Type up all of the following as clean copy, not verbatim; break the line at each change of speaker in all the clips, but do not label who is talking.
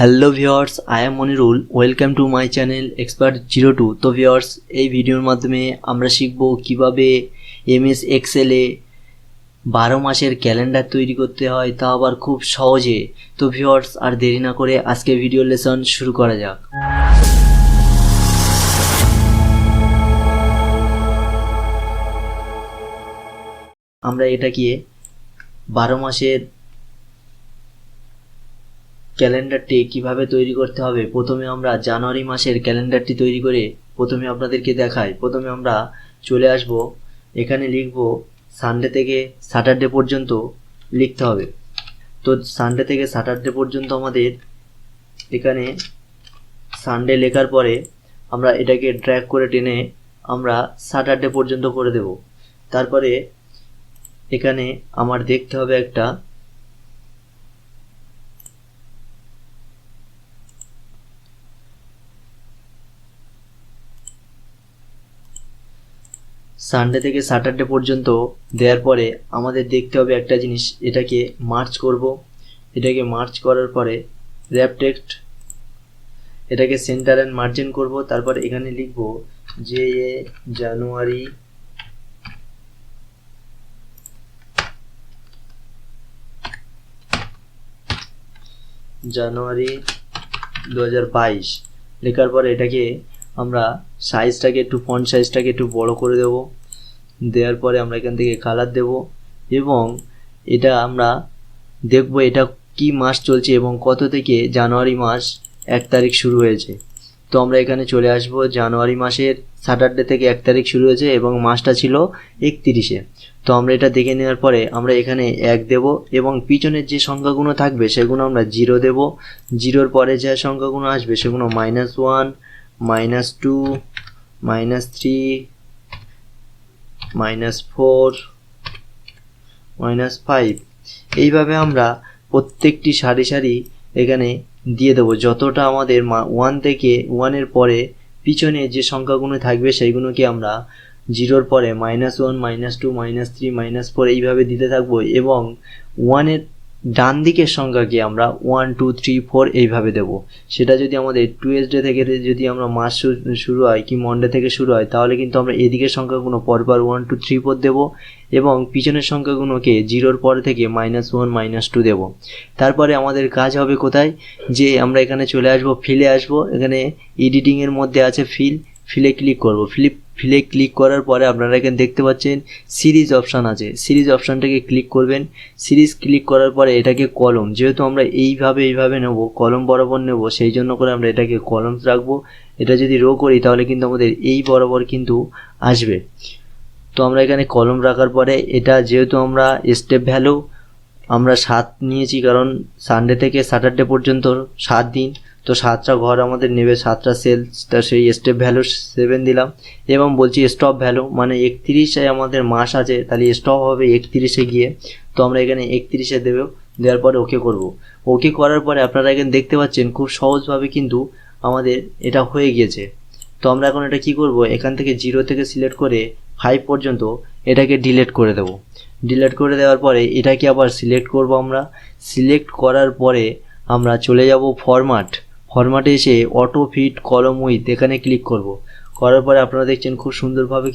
Hello viewers, I am Monirul. Welcome to my channel expert02। তো viewers, এই ভিডিওর মাধ্যমে আমরা শিখব কিভাবে এমএস এক্সেলে 12 মাসের ক্যালেন্ডার তৈরি করতে হয়, তা আবার খুব সহজে। তো ভিউয়ার্স, আর দেরি না করে আজকে ভিডিও লেসন শুরু করা যাক। আমরা এটাকে 12 মাসের ক্যালেন্ডারটি কিভাবে তৈরি করতে হবে, প্রথমে আমরা জানুয়ারি মাসের ক্যালেন্ডারটি তৈরি করে প্রথমে আপনাদেরকে দেখাই। প্রথমে আমরা চলে আসব, এখানে লিখব সানডে থেকে স্যাটারডে পর্যন্ত লিখতে হবে। তো সানডে থেকে স্যাটারডে পর্যন্ত আমাদের এখানে সানডে লেখার পরে আমরা এটাকে ড্র্যাগ করে টেনে আমরা স্যাটারডে পর্যন্ত করে দেব। তারপরে এখানে আমার দেখতে হবে একটা সানডে থেকে স্যাটারডে পর্যন্ত দেওয়ার পরে আমাদের দেখতে হবে একটা জিনিস, এটাকে মার্চ করব। এটাকে মার্চ করার পরে র্যাপ টেক্সট, এটাকে সেন্টার অ্যান্ড মার্জিন করব। তারপর এখানে লিখব যে জানুয়ারি জানুয়ারি 2022 লেখার পরে এটাকে আমরা সাইজটাকে একটু ফন্ট সাইজটাকে একটু বড় করে দেব। দেওয়ার পরে আমরা এখান থেকে কালার দেব এবং এটা আমরা দেখব এটা কি মাস চলছে এবং কত থেকে জানুয়ারি মাস 1 তারিখ শুরু হয়েছে। তো আমরা এখানে চলে আসব, জানুয়ারি মাসের স্যাটারডে থেকে 1 তারিখ শুরু হয়েছে এবং মাসটা ছিল 31-এ। তো আমরা এটা দেখে নেওয়ার পরে আমরা এখানে 1 দেব এবং পিছনের যে সংখ্যাগুলো থাকবে সেগুলো আমরা 0 দেব। 0-র পরে যে সংখ্যাগুলো আসবে সেগুলো -1, -2, -3, -4, -5, এইভাবে আমরা প্রত্যেকটি সারি সারি এখানে দিয়ে দেবো। যতটা আমাদের 1 থেকে 1-এর পরে পিছনে যে সংখ্যাগুলো থাকবে সেইগুলোকে আমরা 0-র পরে -1, -2, -3, -4 এইভাবে দিতে থাকবো এবং 1-এর ডান দিকের সংখ্যাকে আমরা 1, 2, 3, 4 এইভাবে দেব। সেটা যদি আমাদের টুয়েসডে থেকে যদি আমরা মাস শুরু হয় কি মন্ডে থেকে শুরু হয়, তাহলে কিন্তু আমরা এদিকের সংখ্যাগুলো পরপর 1, 2, 3, 4 দেব এবং পিছনের সংখ্যাগুলোকে 0-র পর থেকে -1, -2 দেব। তারপরে আমাদের কাজ হবে কোথায়, যে আমরা এখানে চলে আসব, ফিলে আসব। এখানে এডিটিংয়ের মধ্যে আছে ফিলে ক্লিক করব। ফিলে ক্লিক করার পরে আপনারা এখানে দেখতে পাচ্ছেন সিরিজ অপশান আছে। সিরিজ অপশানটাকে ক্লিক করবেন। সিরিজ ক্লিক করার পরে এটাকে কলম, যেহেতু আমরা এইভাবে নেব, কলম বরাবর নেব, সেই জন্য করে আমরা এটাকে কলমস রাখবো। এটা যদি রো করি তাহলে কিন্তু আমাদের এই বরাবর কিন্তু আসবে। তো আমরা এখানে কলম রাখার পরে এটা যেহেতু আমরা স্টেপ ভ্যালু আমরা 7 নিয়েছি, কারণ সানডে থেকে স্যাটারডে পর্যন্ত 7 দিন, তো 7টা ঘর আমাদের নেবে, 7টা সেলস। তা সেই স্টেপ ভ্যালু 7 দিলাম এবং বলছি স্টপ ভ্যালু মানে 31-এ আমাদের মাস আছে, তাহলে স্টপ হবে 31-এ গিয়ে। তো আমরা এখানে 31-এ দেওয়ার পরে ওকে করব। ওকে করার পরে আপনারা এখানে দেখতে পাচ্ছেন খুব সহজভাবে কিন্তু আমাদের এটা হয়ে গিয়েছে। তো আমরা এখন এটা কি করব, এখান থেকে 0 থেকে সিলেক্ট করে 5 পর্যন্ত এটাকে ডিলিট করে দেব। ডিলিট করে দেওয়ার পরে এটাকে আবার সিলেক্ট করব। আমরা সিলেক্ট করার পরে আমরা চলে যাব ফরম্যাটে এসে অটো ফিট কলম উইথ এখানে ক্লিক করব। করার পরে আপনারা দেখছেন খুব সুন্দরভাবে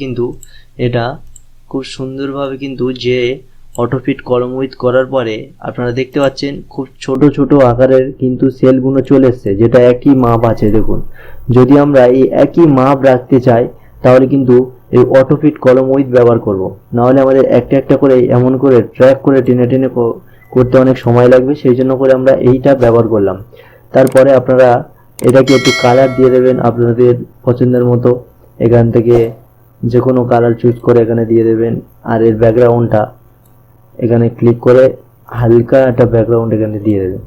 কিন্তু যে অটো ফিট কলম উইথ করার পরে আপনারা দেখতে পাচ্ছেন খুব ছোট ছোট আকারের কিন্তু সেলগুলো চলে এসছে, যেটা একই মাপ আছে। দেখুন, যদি আমরা এই একই মাপ রাখতে চাই তাহলে কিন্তু এই অটো ফিট কলম উইথ ব্যবহার করব, নাহলে আমাদের একটা একটা করে এমন করে ট্র্যাক করে টেনে করতে অনেক সময় লাগবে, সেই জন্য করে আমরা এইটা ব্যবহার করলাম। তারপরে আপনারা এটাকে একটু কালার দিয়ে দেবেন আপনাদের পছন্দের মতো। এখান থেকে যে কোনো কালার চুজ করে এখানে দিয়ে দেবেন। আর এর ব্যাকগ্রাউন্ডটা এখানে ক্লিক করে হালকা একটা ব্যাকগ্রাউন্ড এখানে দিয়ে দেবেন।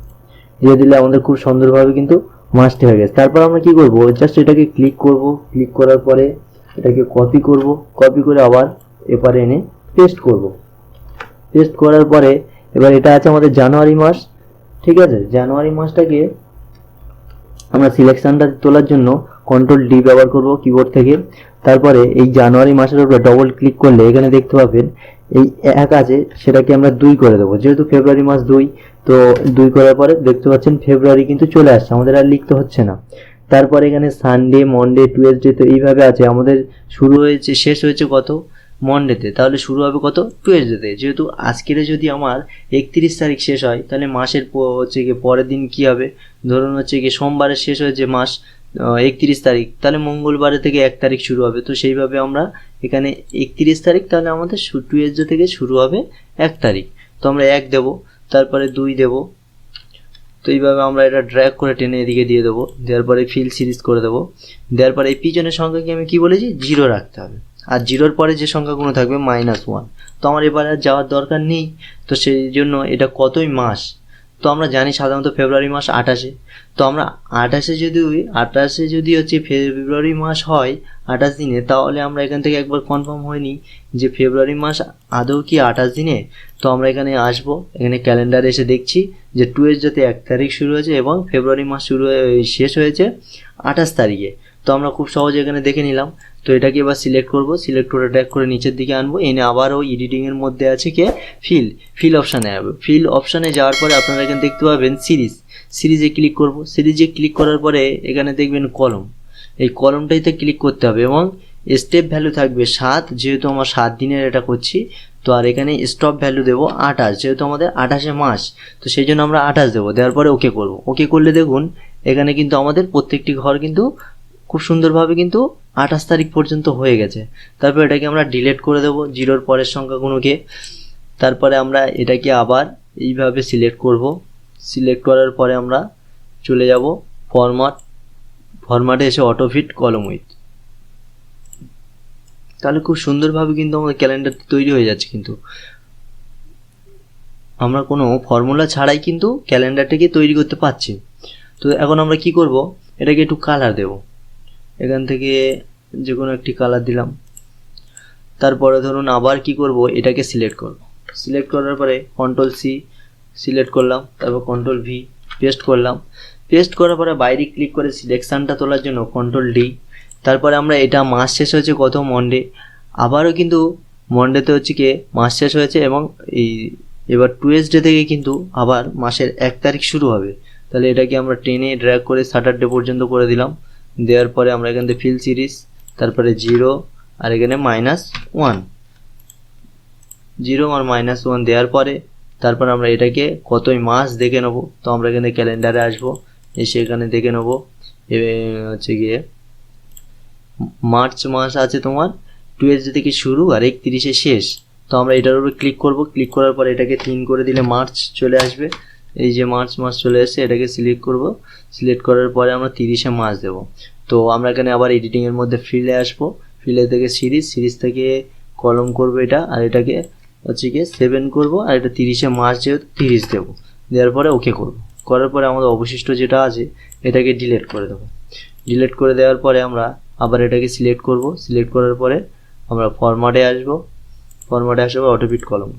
দিয়ে দিলে আমাদের খুব সুন্দরভাবে কিন্তু মাস্ট হয়ে গেছে। তারপর আমরা কি করব, জাস্ট এটাকে ক্লিক করব। ক্লিক করার পরে এটাকে কপি করে আবার এপারে এনে পেস্ট করব। পেস্ট করার পরে এবার এটা আছে আমাদের জানুয়ারি মাস, ঠিক আছে। জানুয়ারি মাসটাকে আমরা সিলেকশনটা তোলার জন্য কন্ট্রোল-D ব্যবহার করব কিবোর্ড থেকে। তারপরে এই জানুয়ারি মাসের উপরে ডবল ক্লিক করলে এখানে দেখতে পাবেন এই 1 আছে সেটাকে আমরা 2 করে দেবো, যেহেতু ফেব্রুয়ারি মাস 2, তো 2 করার পরে দেখতে পাচ্ছেন ফেব্রুয়ারি কিন্তু চলে আসছে, আমাদের আর লিখতে হচ্ছে না। তারপরে এখানে সানডে, মনডে, টুয়েসডে, তো এইভাবে আছে আমাদের। শুরু হয়েছে, শেষ হয়েছে কত? মনডেতে, তাহলে শুরু হবে কত? টুয়েসডেতে। যেহেতু আজকের যদি আমার 31 তারিখ শেষ হয়, তাহলে মাসের হচ্ছে গিয়ে পরের দিন কি হবে? ধরুন হচ্ছে গিয়ে সোমবারে শেষ হয়েছে মাস 31 তারিখ, তাহলে মঙ্গলবারে থেকে 1 তারিখ শুরু হবে। তো সেইভাবে আমরা এখানে 31 তারিখ, তাহলে আমাদের টুয়েসডে থেকে শুরু হবে 1 তারিখ। তো আমরা 1 দেবো, তারপরে 2 দেবো। তো এইভাবে আমরা এটা ড্র্যাগ করে টেনে এদিকে দিয়ে দেবো, দেওয়ার পরে ফিল সিরিজ করে দেবো। দেওয়ার পরে এই পিছনের সংখ্যাকে আমি কি বলেছি? 0 রাখতে হবে। আর 0-র পরে যে সংখ্যাগুলো থাকবে -1। তো আমার এবার আর যাওয়ার দরকার নেই। তো সেই জন্য এটা কতই মাস? তো আমরা জানি সাধারণত ফেব্রুয়ারি মাস 28-এ। তো আমরা 28-এ যদি হচ্ছে ফেব্রুয়ারি মাস হয় 28 দিনে, তাহলে আমরা এখান থেকে একবার কনফার্ম হয়ে নিই যে ফেব্রুয়ারি মাস আদৌ কি 28 দিনে। তো আমরা এখানে আসবো, এখানে ক্যালেন্ডারে এসে দেখছি যে টুয়েসডেতে 1 তারিখ শুরু হয়েছে এবং ফেব্রুয়ারি মাস শেষ হয়েছে 28 তারিখে। তো আমরা খুব সহজে এখানে দেখে নিলাম। তো এটাকে এবার সিলেক্ট করব, সিলেক্ট করে ড্র্যাগ করে নিচের দিকে আনবো, এনে আবারও এডিটিংয়ের মধ্যে আছে কে? ফিল অপশানে যাবে। ফিল অপশানে যাওয়ার পরে আপনারা এখানে দেখতে পাবেন সিরিজে ক্লিক করব। সিরিজে ক্লিক করার পরে এখানে দেখবেন কলম, এই কলমটাইতে ক্লিক করতে হবে এবং স্টেপ ভ্যালু থাকবে 7, যেহেতু আমার 7 দিনের এটা করছি। তো আর এখানে স্টপ ভ্যালু দেবো 28, যেহেতু আমাদের 28-এ মাস, তো সেই জন্য আমরা 28 দেবো। দেওয়ার পরে ওকে করব। ওকে করলে দেখুন এখানে কিন্তু আমাদের প্রত্যেকটি ঘর কিন্তু খুব সুন্দরভাবে কিন্তু 28 তারিখ পর্যন্ত হয়ে গেছে। তারপর এটাকে আমরা ডিলিট করে দেবো 0-র পরের সংখ্যাগুলোকে। তারপরে আমরা এটাকে আবার এইভাবে সিলেক্ট করব। সিলেক্ট করার পরে আমরা চলে যাব ফরম্যাটে এসে অটোফিট কলম উইথ। তাহলে খুব সুন্দরভাবে কিন্তু আমাদের ক্যালেন্ডার তৈরি হয়ে যাচ্ছে। কিন্তু আমরা কোনো ফর্মুলা ছাড়াই কিন্তু ক্যালেন্ডারটাকে তৈরি করতে পারছি। তো এখন আমরা কি করব? এটাকে একটু কালার দেব। এখান থেকে যে কোনো একটি কালার দিলাম। তারপরে ধরুন আবার কি করব? এটাকে সিলেক্ট করব। সিলেক্ট করার পরে কন্ট্রোল-C সিলেক্ট করলাম, তারপর কন্ট্রোল-V পেস্ট করলাম। পেস্ট করার পরে বাইরে ক্লিক করে সিলেকশানটা তোলার জন্য কন্ট্রোল-D। তারপরে আমরা এটা মাস শেষ হয়েছে কত? মনডে। আবারও কিন্তু মনডেতে হচ্ছে কি মাস শেষ হয়েছে এবং এবার টুয়েসডে থেকে কিন্তু আবার মাসের 1 তারিখ শুরু হবে। তাহলে এটাকে আমরা টেনে ড্র্যাগ করে স্যাটারডে পর্যন্ত করে দিলাম। দেওয়ার পরে আমরা এখান থেকে ফিল সিরিজ, তারপরে 0 আর এখানে -1, 0 আর -1 দেওয়ার পরে তারপর আমরা এটাকে কতই মাস দেখে নেবো। তো আমরা এখানে ক্যালেন্ডারে আসবো, এসে এখানে দেখে নেবো হচ্ছে গিয়ে মার্চ মাস আছে তোমার টুয়েসডে থেকে শুরু আর 31-এ শেষ। তো আমরা এটার উপরে ক্লিক করব। ক্লিক করার পর এটাকে 3 করে দিলে মার্চ চলে আসবে। এই যে মার্চ মাস চলে এসেছে, এটাকে সিলেক্ট করব। সিলেক্ট করার পরে আমরা 30-এ মাস দেবো। তো আমরা এখানে আবার এডিটিংয়ের মধ্যে ফিলে আসবো। ফিলে থেকে সিরিজ থেকে কলম করব এটা, আর এটাকে হচ্ছে গিয়ে 7 করব, আর এটা 30-এ মাস যেহেতু 30 দেবো। দেওয়ার পরে ওকে করব। করার পরে আমাদের অবশিষ্ট যেটা আছে এটাকে ডিলিট করে দেবো। ডিলিট করে দেওয়ার পরে আমরা আবার এটাকে সিলেক্ট করব। সিলেক্ট করার পরে আমরা ফরম্যাটে আসবো। ফরম্যাটে আসবো অটোফিট কলম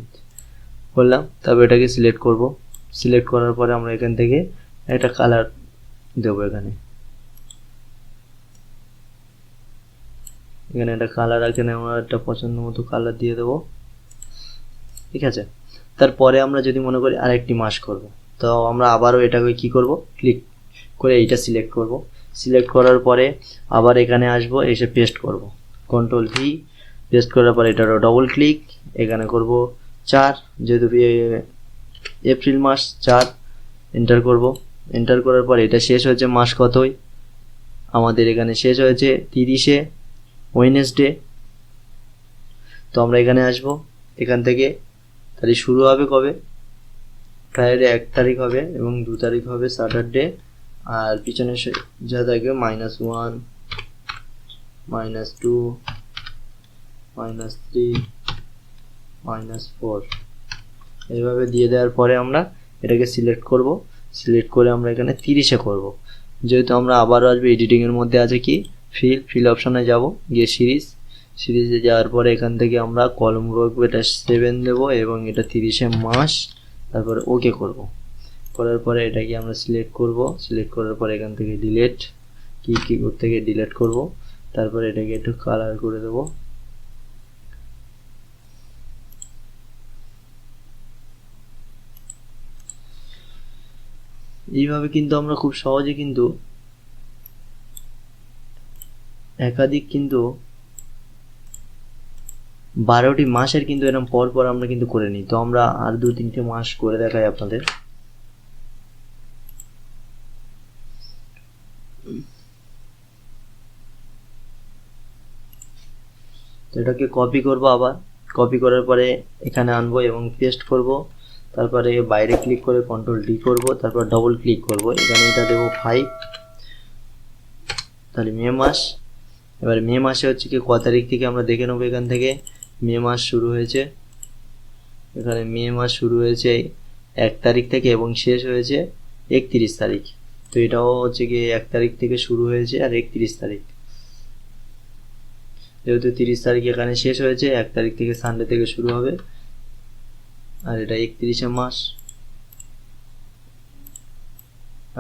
করলাম। তারপর এটাকে সিলেক্ট করব। সিলেক্ট করার পরে আমরা এখান থেকে একটা কালার দেবো। এখানে একটা কালার, এখানে আমরা একটা পছন্দ মতো কালার দিয়ে দেবো। ঠিক আছে। তারপরে আমরা যদি মনে করি আরেকটি মাস করব, তো আমরা আবারও এটাকে কি করব? ক্লিক করে এইটা সিলেক্ট করব। সিলেক্ট করার পরে আবার এখানে আসব, এসে পেস্ট করব। কন্ট্রোল-V পেস্ট করার পরে এটারও ডবল ক্লিক, এখানে করব 4, যেহেতু এপ্রিল মাস 4 এন্টার করব। এন্টার করার পরে এটা শেষ হয়েছে মাস কতই? আমাদের এখানে শেষ হয়েছে 30-এ ওয়েডনেসডে। তো আমরা এখানে আসব, এখান থেকে তাহলে শুরু হবে কবে? ফ্রাইডে 1 তারিখ হবে এবং 2 তারিখ হবে স্যাটারডে। আর পিছনে যা থাকবে -1, -2, -3, -4 এইভাবে দিয়ে দেওয়ার পরে আমরা এটাকে সিলেক্ট করব। সিলেক্ট করে আমরা এখানে 30-এ করব। যেহেতু আমরা আবারও আসবো এডিটিংয়ের মধ্যে আছে কি ফিল অপশানে যাব, গিয়ে সিরিজে যাওয়ার পরে এখান থেকে আমরা কলম রাখবো, এটা 7 দেবো এবং এটা 30-এ মাস। তারপরে ওকে করব। করার পরে এটাকে আমরা সিলেক্ট করব। সিলেক্ট করার পরে এখান থেকে ডিলিট কিবোর্ড থেকে ডিলিট করব। তারপরে এটাকে একটু কালার করে দেবো। এইভাবে কিন্তু আমরা খুব সহজে কিন্তু একাধিক কিন্তু 12টি মাসের কিন্তু এরকম পর পর আমরা কিন্তু করে নিই। তো আমরা আর 2-3টে মাস করে দেখাই আপনাদের। তো এটাকে কপি করব, আবার কপি করার পরে এখানে আনবো এবং পেস্ট করব। তারপরে বাইরে ক্লিক করে কন্ট্রোল ডি করব, তারপর ডবল ক্লিক করব, এখানে এটা দেবো 5, তাহলে মে মাস। এবার মে মাসে হচ্ছে কি ক তারিখ থেকে আমরা দেখে নেবো। এখান থেকে মে মাস শুরু হয়েছে, এখানে মে মাস শুরু হয়েছে 1 তারিখ থেকে এবং শেষ হয়েছে 31 তারিখ। তো এটাও হচ্ছে কি 1 তারিখ থেকে শুরু হয়েছে আর 31 তারিখ, যেহেতু 30 তারিখ এখানে শেষ হয়েছে, 1 তারিখ থেকে সানডে থেকে শুরু হবে, আর এটা 31 মাস।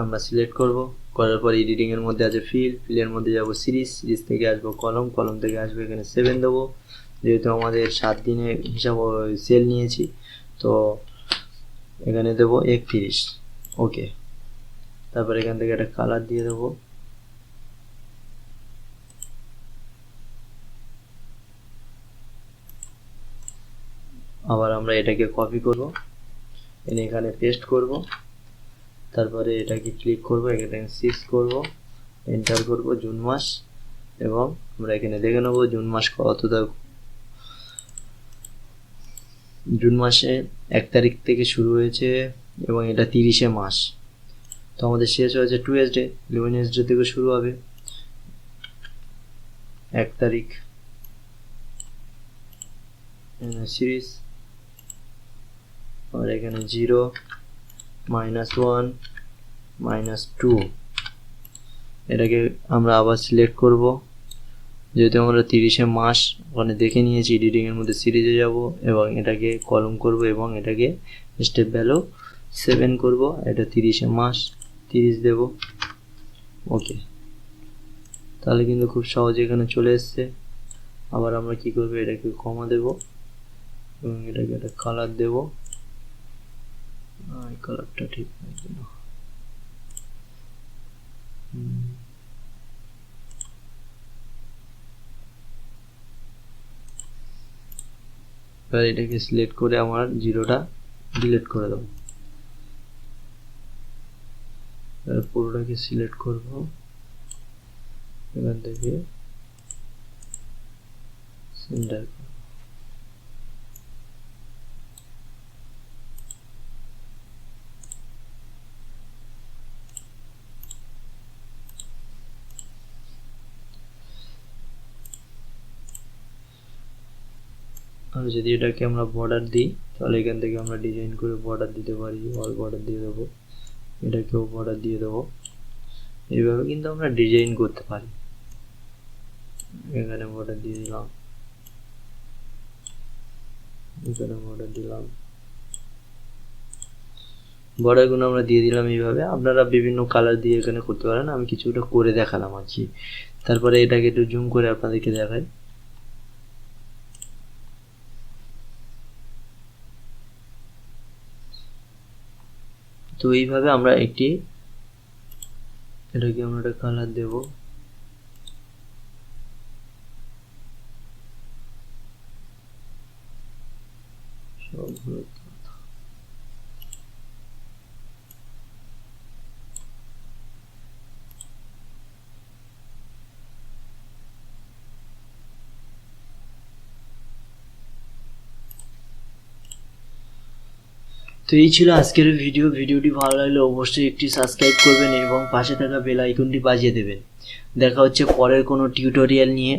আমরা সিলেক্ট করব, করার পর এডিটিং এর মধ্যে আছে ফিলের মধ্যে যাব সিরিজ থেকে আসবো কলম থেকে আসবো এখানে 7 দেবো, যেহেতু আমাদের 7 দিনের হিসাব সেল নিয়েছি, তো এখানে দেবো 31। ওকে, তারপর এখান থেকে একটা কালার দিয়ে দেবো। আবার আমরা এটাকে কপি করব, এখানে পেস্ট করব, তারপরে এটাকে ক্লিক করব, এখানে 6 করব, এন্টার করব, জুন মাস, এবং আমরা এখানে দেখে নেব জুন মাস কত। জুন মাসে 1 তারিখ থেকে শুরু হয়েছে এবং এটা 30 মাস। তো আমাদের শেষ হয়েছে টুয়েসডে, ওয়েডনেসডে থেকে শুরু হবে 1 তারিখ, সিরিজ, আর এখানে 0, -1, -2, এটাকে আমরা আবার সিলেক্ট করব, যেহেতু আমরা 30 মাস ওখানে দেখে নিয়েছি। এডিটিং এর মধ্যে সিরিজে যাব এবং এটাকে কলম করব এবং এটাকে স্টেপ ভ্যালু 7 করব, এটা 30 মাস, 30 দেব। ওকে, তাহলে কিন্তু খুব সহজে এখানে চলে এসছে। আবার আমরা কি করব, এটাকে কমা দেব এবং এটাকে একটা কালার দেব, এই কালারটা ঠিক না, এবার এটাকে সিলেক্ট করে আমার 0টা ডিলিট করে দেবো। এবার পুরোটাকে সিলেক্ট করব, এখান থেকে সেন্টার করব। আর যদি এটাকে আমরা বর্ডার দিই, তাহলে এখান থেকে আমরা ডিজাইন করে বর্ডার দিতে পারি, অল বর্ডার দিয়ে দেবো, এটাকেও বর্ডার দিয়ে দেবো। এইভাবে কিন্তু আমরা ডিজাইন করতে পারি। এখানে বর্ডার দিয়ে দিলাম, এখানে বর্ডার দিলাম, বর্ডারগুলো আমরা দিয়ে দিলাম। এইভাবে আপনারা বিভিন্ন কালার দিয়ে এখানে করতে পারেন, আমি কিছুটা করে দেখালাম আর কি। তারপরে এটাকে একটু জুম করে আপনাদেরকে দেখাই। তো এইভাবে আমরা এটাকে আমরা একটা কালার দেব, তো এই ছিল আজকের ভিডিওটি ভালো লাগলে অবশ্যই একটি সাবস্ক্রাইব করবেন এবং পাশে থাকা বেল আইকনটি বাজিয়ে দেবেন। দেখা হচ্ছে পরের কোনো টিউটোরিয়াল নিয়ে।